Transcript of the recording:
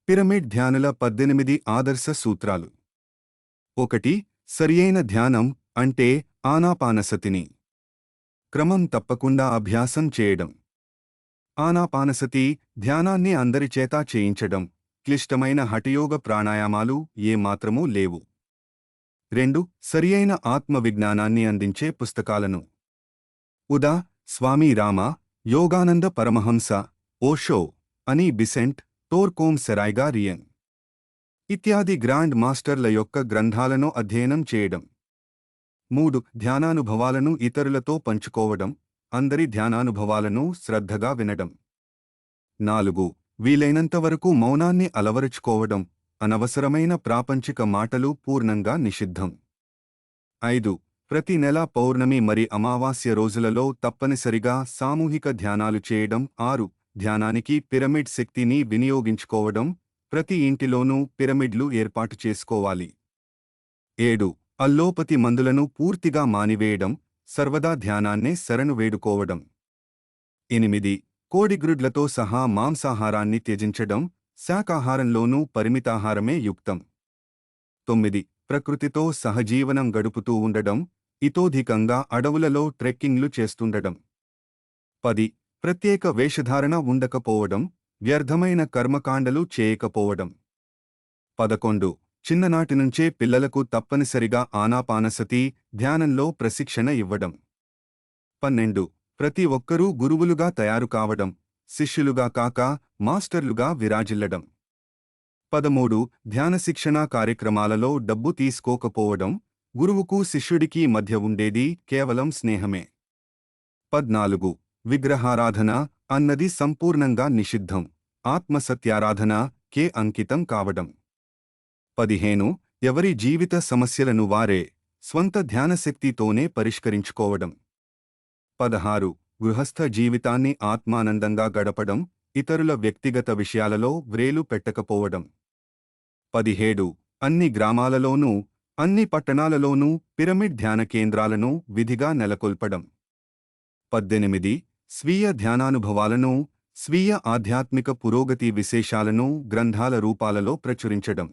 Pyramid ధ్యానుల 18 ఆదర్శ సూత్రాలు. 1. సరియైన ధ్యానం అంటే ఆనాపానసతిని క్రమం తప్పకుండా అభ్యాసం చేయడం. ఆనాపానసతి ధ్యానాన్ని అందరిచేతా చేయించడం. క్లిష్టమైన హఠయోగ ప్రాణాయామాలు ఏమాత్రమూ లేవు. 2. సరియైన ఆత్మ విజ్ఞానాన్ని అందించే పుస్తకాలను. ఉదా స్వామి రామ, యోగానంద పరమహంస, ఓషో, అని బిసెంట్, టోర్కోమ్ సెరాయ్గా రియన్ ఇత్యాది గ్రాండ్ మాస్టర్ల యొక్క గ్రంథాలను అధ్యయనం చేయడం. 3. ధ్యానానుభవాలను ఇతరులతో పంచుకోవడం. అందరి ధ్యానానుభవాలను శ్రద్ధగా వినడం. 4. వీలైనంతవరకు మౌనాన్ని అలవరుచుకోవడం. అనవసరమైన ప్రాపంచిక మాటలు పూర్ణంగా నిషిద్ధం. 5. ప్రతి నెల పౌర్ణమి మరి అమావాస్య రోజులలో తప్పనిసరిగా సామూహిక ధ్యానాలు చేయడం. 6. ధ్యానానికి పిరమిడ్ శక్తిని వినియోగించుకోవడం. ప్రతి ఇంటిలోనూ పిరమిడ్లు ఏర్పాటు చేసుకోవాలి. 7. అల్లోపతి మందులను పూర్తిగా మానివేయడం. సర్వదా ధ్యానాన్నే శరణు వేడుకోవడం. 8. కోడిగ్రుడ్లతో సహా మాంసాహారాన్ని త్యజించడం. శాకాహారంలోనూ పరిమితాహారమే యుక్తం. 9. ప్రకృతితో సహజీవనం గడుపుతూ ఉండడం. ఇతోధికంగా అడవులలో ట్రెక్కింగ్లు చేస్తుండడం. 10. ప్రత్యేక వేషధారణ ఉండకపోవడం. వ్యర్థమైన కర్మకాండలు చేయకపోవడం. 11. చిన్ననాటినుంచే పిల్లలకు తప్పనిసరిగా ఆనాపానసతి ధ్యానంలో ప్రశిక్షణ ఇవ్వడం. 12. ప్రతి ఒక్కరూ గురువులుగా తయారు కావడం. శిష్యులుగా కాక మాస్టర్లుగా విరాజిల్లడం. 13. ధ్యాన శిక్షణా కార్యక్రమాలలో డబ్బు తీసుకోకపోవడం. గురువుకు శిష్యుడికి మధ్య ఉండేది కేవలం స్నేహమే. 14. విగ్రహారాధన అన్నది సంపూర్ణంగా నిషిద్ధం. ఆత్మసత్యారాధన కే అంకితం కావడం. 15. ఎవరి జీవిత సమస్యలను వారే స్వంత ధ్యానశక్తితోనే పరిష్కరించుకోవడం. 16. గృహస్థ జీవితాన్ని ఆత్మానందంగా గడపడం. ఇతరుల వ్యక్తిగత విషయాలలో వ్రేలు పెట్టకపోవడం. 17. అన్ని గ్రామాలలోనూ అన్ని పట్టణాలలోనూ పిరమిడ్ ధ్యాన కేంద్రాలను విధిగా నెలకొల్పడం. 18. స్వీయ ధ్యానానుభవాలను, స్వీయ ఆధ్యాత్మిక పురోగతి విశేషాలను గ్రంథాల రూపాలలో ప్రచురించడం.